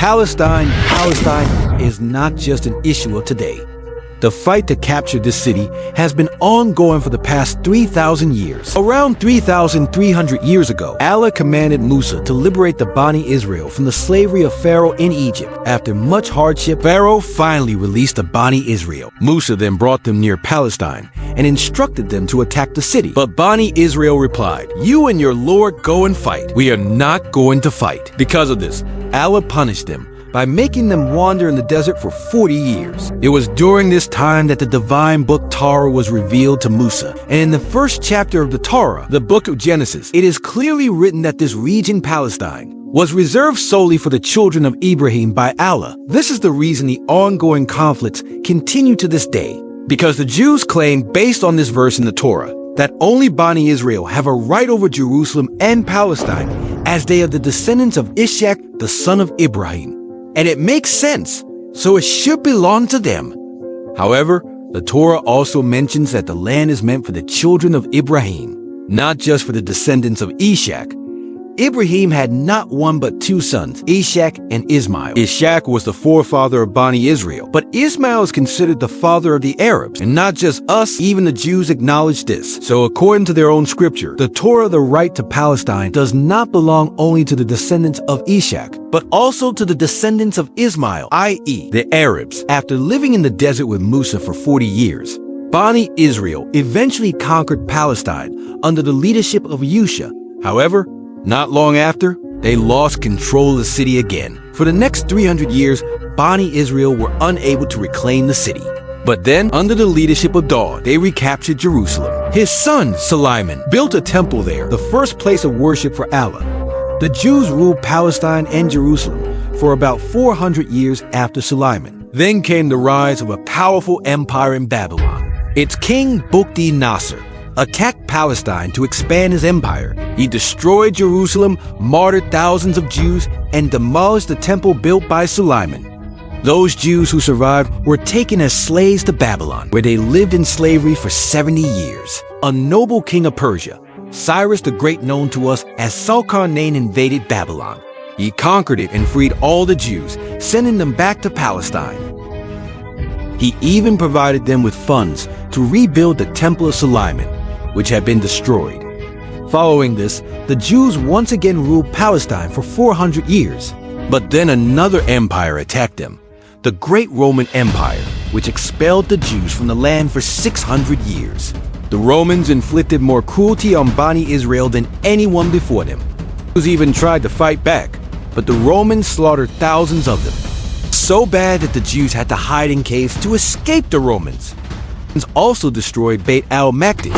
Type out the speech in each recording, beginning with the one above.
Palestine is not just an issue of today. The fight to capture this city has been ongoing for the past 3,000 years. Around 3,300 years ago, Allah commanded Musa to liberate the Bani Israel from the slavery of Pharaoh in Egypt. After much hardship, Pharaoh finally released the Bani Israel. Musa then brought them near Palestine and instructed them to attack the city. But Bani Israel replied, "You and your Lord go and fight. We are not going to fight." Because of this, Allah punished them by making them wander in the desert for 40 years. It was during this time that the divine book Torah was revealed to Musa. And in the first chapter of the Torah, the book of Genesis, it is clearly written that this region, Palestine, was reserved solely for the children of Ibrahim by Allah. This is the reason the ongoing conflicts continue to this day, because the Jews claim, based on this verse in the Torah, that only Bani Israel have a right over Jerusalem and Palestine, as they are the descendants of Ishaq, the son of Ibrahim. And it makes sense, so it should belong to them. However, the Torah also mentions that the land is meant for the children of Ibrahim, not just for the descendants of Ishaq. Ibrahim had not one but two sons, Ishaq and Ismail. Ishaq was the forefather of Bani Israel, but Ismail is considered the father of the Arabs, and not just us, even the Jews acknowledge this. So according to their own scripture, the Torah, the right to Palestine, does not belong only to the descendants of Ishaq, but also to the descendants of Ismail, i.e. the Arabs. After living in the desert with Musa for 40 years, Bani Israel eventually conquered Palestine under the leadership of Yusha. However, not long after, they lost control of the city again. For the next 300 years, Bani Israel were unable to reclaim the city. But then, under the leadership of Daud, they recaptured Jerusalem. His son, Suleiman, built a temple there, the first place of worship for Allah. The Jews ruled Palestine and Jerusalem for about 400 years after Suleiman. Then came the rise of a powerful empire in Babylon. Its king, Nasser, attacked Palestine to expand his empire. He destroyed Jerusalem, martyred thousands of Jews, and demolished the temple built by Suleiman. Those Jews who survived were taken as slaves to Babylon, where they lived in slavery for 70 years. A noble king of Persia, Cyrus the Great, known to us as Zulkarnain, invaded Babylon. He conquered it and freed all the Jews, sending them back to Palestine. He even provided them with funds to rebuild the Temple of Suleiman, which had been destroyed. Following this, the Jews once again ruled Palestine for 400 years. But then another empire attacked them, the Great Roman Empire, which expelled the Jews from the land for 600 years. The Romans inflicted more cruelty on Bani Israel than anyone before them. The Jews even tried to fight back, but the Romans slaughtered thousands of them. So bad that the Jews had to hide in caves to escape the Romans. Also destroyed Beit al-Maqdis,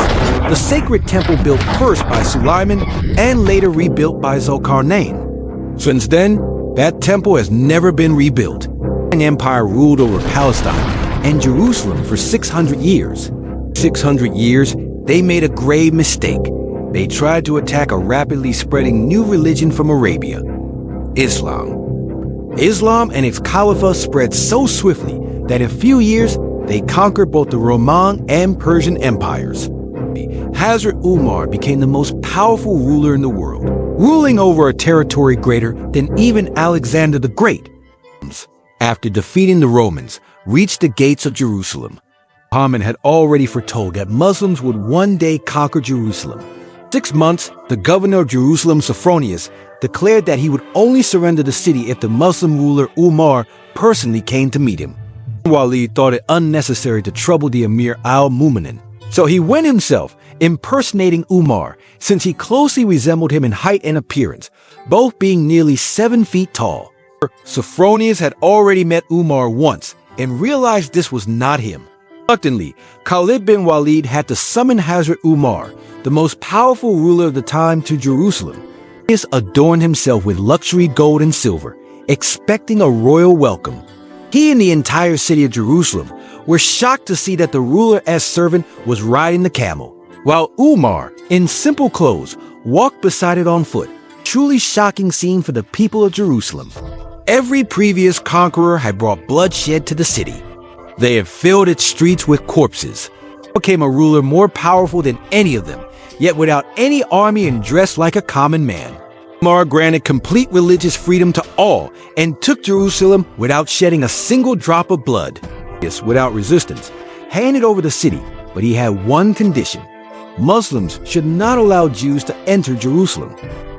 the sacred temple built first by Suleiman and later rebuilt by Zulkarnain. Since then, that temple has never been rebuilt. An empire ruled over Palestine and Jerusalem for 600 years. 600 years, they made a grave mistake. They tried to attack a rapidly spreading new religion from Arabia, Islam. Islam and its caliphate spread so swiftly that in a few years, they conquered both the Roman and Persian empires. Hazrat Umar became the most powerful ruler in the world, ruling over a territory greater than even Alexander the Great. After defeating the Romans, reached the gates of Jerusalem. Muhammad had already foretold that Muslims would one day conquer Jerusalem. 6 months, the governor of Jerusalem, Sophronius, declared that he would only surrender the city if the Muslim ruler Umar personally came to meet him. Walid thought it unnecessary to trouble the Emir al-Mu'minin, so he went himself, impersonating Umar, since he closely resembled him in height and appearance, both being nearly 7 feet tall. Sophronius had already met Umar once and realized this was not him. Reluctantly, Khalid bin Walid had to summon Hazrat Umar, the most powerful ruler of the time, to Jerusalem. He adorned himself with luxury gold and silver, expecting a royal welcome. He and the entire city of Jerusalem were shocked to see that the ruler as servant was riding the camel, while Umar, in simple clothes, walked beside it on foot. Truly shocking scene for the people of Jerusalem. Every previous conqueror had brought bloodshed to the city. They had filled its streets with corpses. Became a ruler more powerful than any of them, yet without any army and dressed like a common man. Umar granted complete religious freedom to all and took Jerusalem without shedding a single drop of blood. Yes, without resistance, handed over the city, but he had one condition. Muslims should not allow Jews to enter Jerusalem.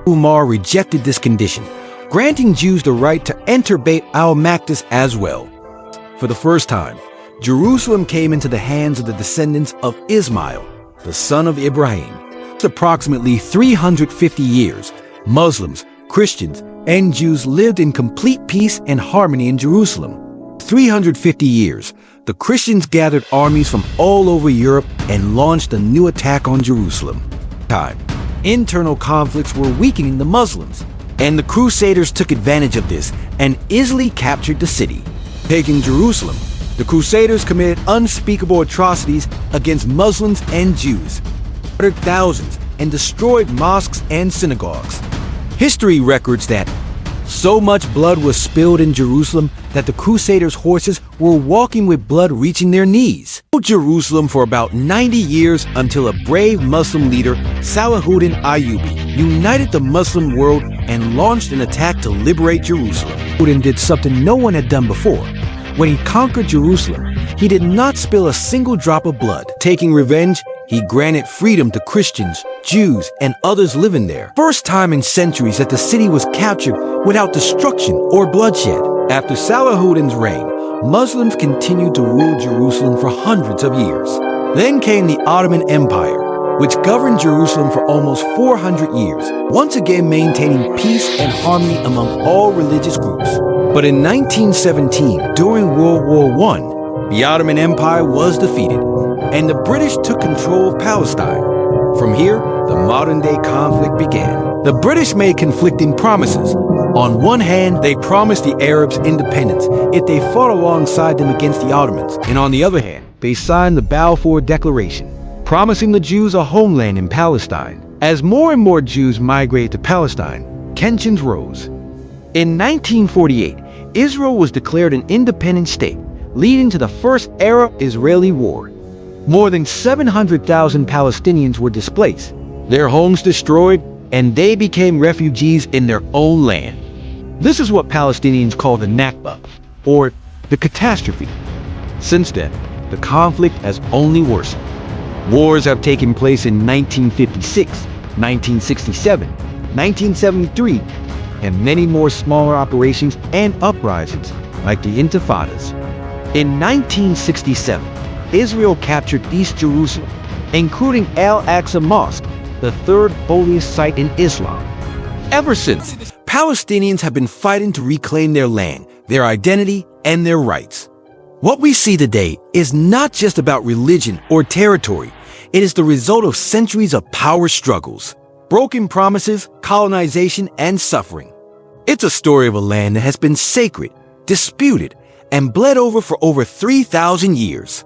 Umar rejected this condition, granting Jews the right to enter Beit al-Maqdis as well. For the first time, Jerusalem came into the hands of the descendants of Ismail, the son of Ibrahim. For approximately 350 years, Muslims, Christians, and Jews lived in complete peace and harmony in Jerusalem. 350 years, the Christians gathered armies from all over Europe and launched a new attack on Jerusalem. Internal conflicts were weakening the Muslims, and the Crusaders took advantage of this and easily captured the city. Taking Jerusalem, the Crusaders committed unspeakable atrocities against Muslims and Jews, murdered thousands, and destroyed mosques and synagogues. History records that so much blood was spilled in Jerusalem that the Crusaders' horses were walking with blood reaching their knees. Jerusalem for about 90 years until a brave Muslim leader, Salahuddin Ayyubi, united the Muslim world and launched an attack to liberate Jerusalem. Salahuddin did something no one had done before. When he conquered Jerusalem, he did not spill a single drop of blood. Taking revenge, he granted freedom to Christians, Jews, and others living there. First time in centuries that the city was captured without destruction or bloodshed. After Salahuddin's reign, Muslims continued to rule Jerusalem for hundreds of years. Then came the Ottoman Empire, which governed Jerusalem for almost 400 years, once again maintaining peace and harmony among all religious groups. But in 1917, during World War I, the Ottoman Empire was defeated, and the British took control of Palestine. From here, the modern-day conflict began. The British made conflicting promises. On one hand, they promised the Arabs independence if they fought alongside them against the Ottomans, and on the other hand, they signed the Balfour Declaration, promising the Jews a homeland in Palestine. As more and more Jews migrated to Palestine, tensions rose. In 1948, Israel was declared an independent state, leading to the first Arab-Israeli war. More than 700,000 Palestinians were displaced, their homes destroyed, and they became refugees in their own land. This is what Palestinians call the Nakba, or the catastrophe. Since then, the conflict has only worsened. Wars have taken place in 1956, 1967, 1973, and many more smaller operations and uprisings, like the Intifadas. In 1967, Israel captured East Jerusalem, including Al-Aqsa Mosque, the third holiest site in Islam. Ever since, Palestinians have been fighting to reclaim their land, their identity, and their rights. What we see today is not just about religion or territory. It is the result of centuries of power struggles, broken promises, colonization, and suffering. It's a story of a land that has been sacred, disputed, and bled over for over 3,000 years.